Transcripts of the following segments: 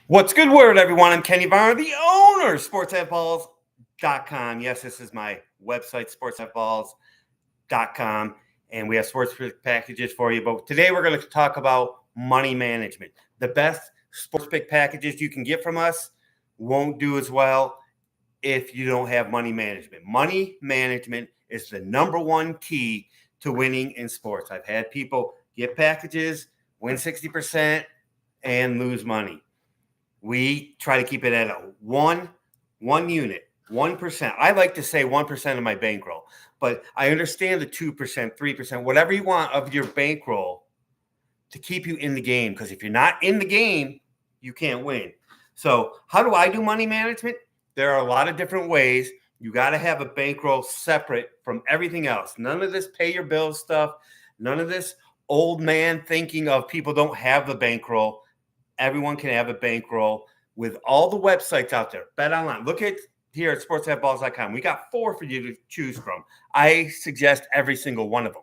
What's good word, everyone? I'm Kenny Varner, the owner of sportsatballs.com. Yes, this is my website, sportsatballs.com, and we have sports packages for you. But today we're going to talk about money management. The best sports pick packages you can get from us won't do as well if you don't have money management. Money management is the number one key to winning in sports. I've had people get packages, win 60%, and lose money. We try to keep it at a one unit, 1%. I like to say 1% of my bankroll, but I understand the 2%, 3%, whatever you want of your bankroll to keep you in the game. Because if you're not in the game, you can't win. So, how do I do money management? There are a lot of different ways. You got to have a bankroll separate from everything else. None of this pay your bills stuff, none of this old man thinking of people don't have the bankroll. Everyone can have a bankroll with all the websites out there. Bet online. Look at here at sportsatballs.com. We got 4 for you to choose from. I suggest every single one of them.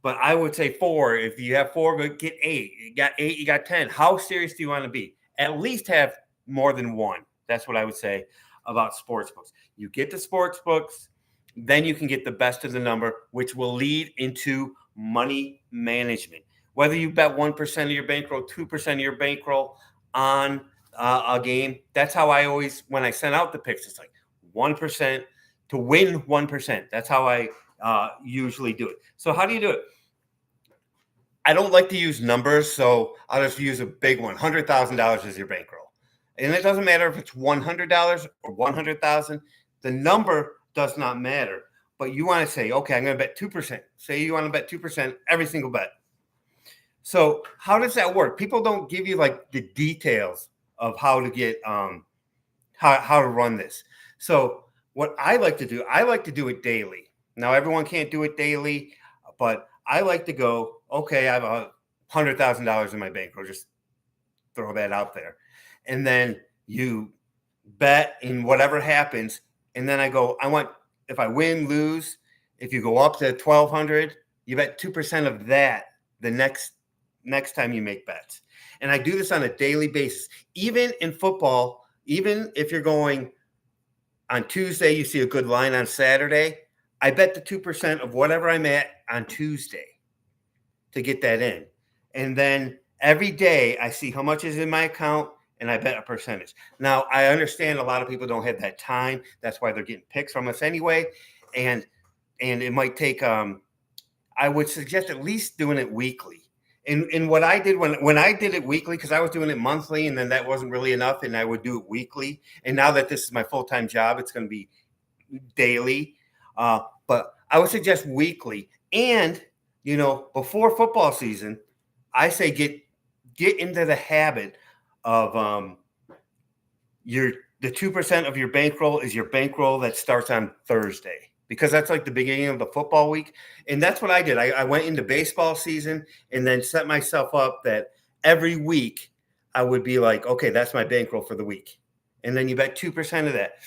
But I would say 4. If you have 4, get 8. You got 8, you got 10. How serious do you want to be? At least have more than one. That's what I would say about sports books. You get the sports books, then you can get the best of the number, which will lead into money management. Whether you bet 1% of your bankroll, 2% of your bankroll on a game, that's how I always, when I send out the picks, it's like 1% to win 1%. That's how I usually do it. So how do you do it? I don't like to use numbers, so I'll just use a big one. $100,000 is your bankroll. And it doesn't matter if it's $100 or 100,000. The number does not matter. But you want to say, okay, I'm going to bet 2%. Say you want to bet 2% every single bet. So how does that work? People don't give you like the details of how to get how to run this. So what I like to do it daily. Now everyone can't do it daily, but I like to go, okay, I have $100,000 in my bankroll. Just throw that out there. And then you bet in whatever happens. And then I go, I want, if I win, lose, if you go up to 1,200, you bet 2% of that the next time you make bets. And I do this on a daily basis. Even in football, even if you're going on Tuesday, you see a good line on Saturday, I bet the 2% of whatever I'm at on Tuesday to get that in. And then every day I see how much is in my account and I bet a percentage. Now, I understand a lot of people don't have that time. That's why they're getting picks from us anyway. And it might take I would suggest at least doing it weekly. And what I did when I did it weekly, because I was doing it monthly and then that wasn't really enough, and I would do it weekly. And now that this is my full-time job, it's going to be daily. But I would suggest weekly. And, before football season, I say get into the habit of the 2% of your bankroll is your bankroll that starts on Thursday, because that's like the beginning of the football week. And that's what I did. I went into baseball season and then set myself up that every week I would be like, okay, that's my bankroll for the week. And then you bet 2% of that.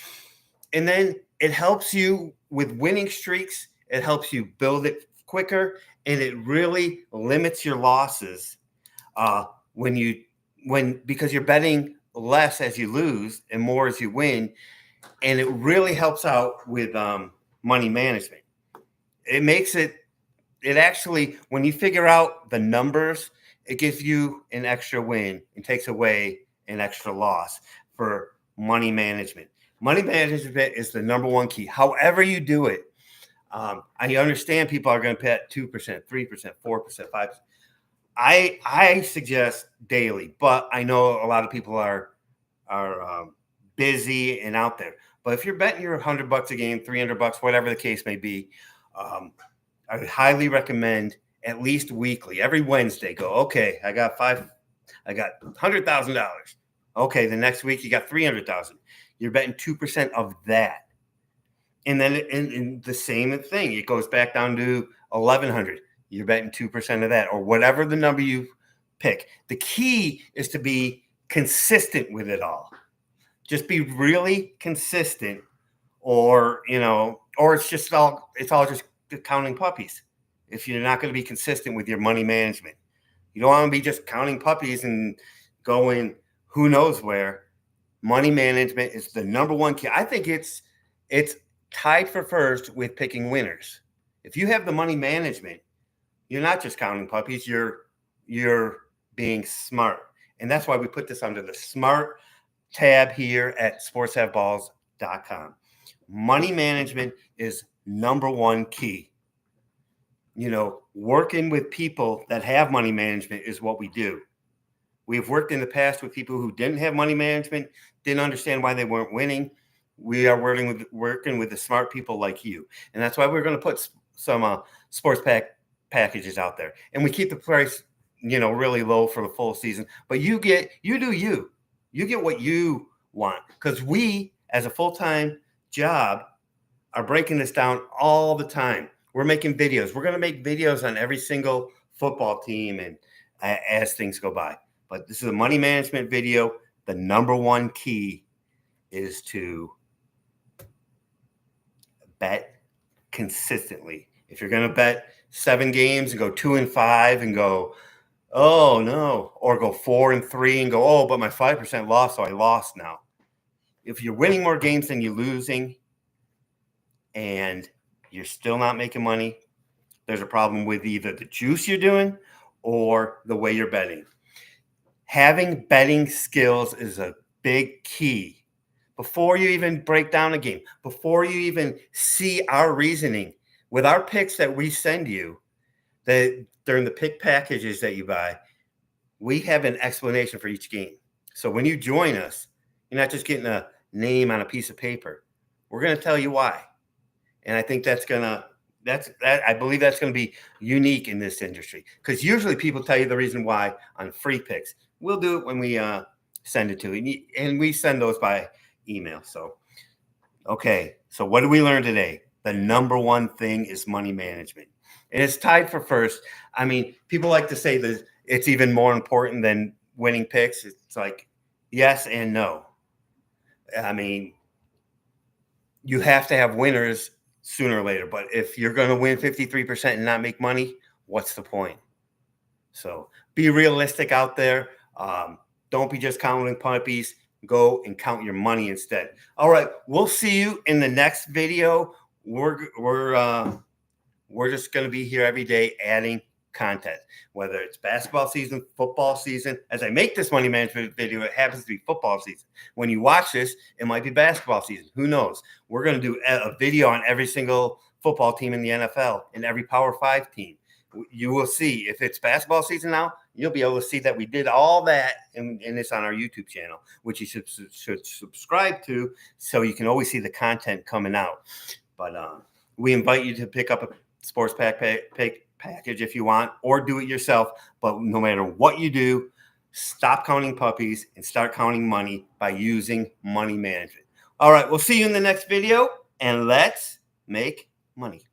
And then it helps you with winning streaks. It helps you build it quicker, and it really limits your losses because you're betting less as you lose and more as you win. And it really helps out with money management. It makes it actually, when you figure out the numbers, it gives you an extra win and takes away an extra loss for money management. Money management is the number one key. However you do it, I understand people are going to bet 2%, 3%, 4%, 5%. I suggest daily, but I know a lot of people are busy and out there. But if you're betting your $100 a game, $300, whatever the case may be, I would highly recommend at least weekly, every Wednesday. Go, okay, I got $100,000. Okay, the next week you got 300,000. You're betting 2% of that. And then in the same thing, it goes back down to 1,100. You're betting 2% of that, or whatever the number you pick. The key is to be consistent with it all. Just be really consistent, or it's all just counting puppies. If you're not going to be consistent with your money management, you don't want to be just counting puppies and going who knows where. Money management is the number one key. I think it's tied for first with picking winners. If you have the money management, you're not just counting puppies, you're being smart. And that's why we put this under the smart tab here at sportshaveballs.com. Money management is number one key. You know, working with people that have money management is what we do. We've worked in the past with people who didn't have money management, didn't understand why they weren't winning. We are working with the smart people like you. And that's why we're going to put some sports packages out there. And we keep the price, you know, really low for the full season. But you get what you want. Because we, as a full-time job, are breaking this down all the time. We're making videos. We're going to make videos on every single football team and as things go by. But this is a money management video. The number one key is to bet consistently. If you're going to bet 7 games and go 2-5 and go, oh no, or go 4-3 and go, oh, but my 5% lost, so I lost now. If you're winning more games than you're losing and you're still not making money, there's a problem with either the juice you're doing or the way you're betting. Having betting skills is a big key. Before you even break down a game, before you even see our reasoning, with our picks that we send you, that during the pick packages that you buy, we have an explanation for each game. So when you join us, you're not just getting a name on a piece of paper. We're going to tell you why. And I think I believe that's going to be unique in this industry, because usually people tell you the reason why on free picks. We'll do it when we send it to you, and we send those by email. So, okay. So what did we learn today? The number one thing is money management, and it's tied for first. I mean, people like to say that it's even more important than winning picks. It's like yes and no. I mean, you have to have winners sooner or later, but if you're going to win 53% and not make money, what's the point? So be realistic out there. Don't be just counting puppies. Go and count your money instead. All right, we'll see you in the next video. We're just going to be here every day adding content, whether it's basketball season, football season. As I make this money management video, it happens to be football season. When you watch this, it might be basketball season. Who knows? We're going to do a video on every single football team in the NFL and every Power 5 team. You will see if it's basketball season now, you'll be able to see that we did all that, and it's on our YouTube channel, which you should subscribe to so you can always see the content coming out. But we invite you to pick up a sports package if you want, or do it yourself. But no matter what you do, stop counting puppies and start counting money by using money management. All right, we'll see you in the next video, and let's make money.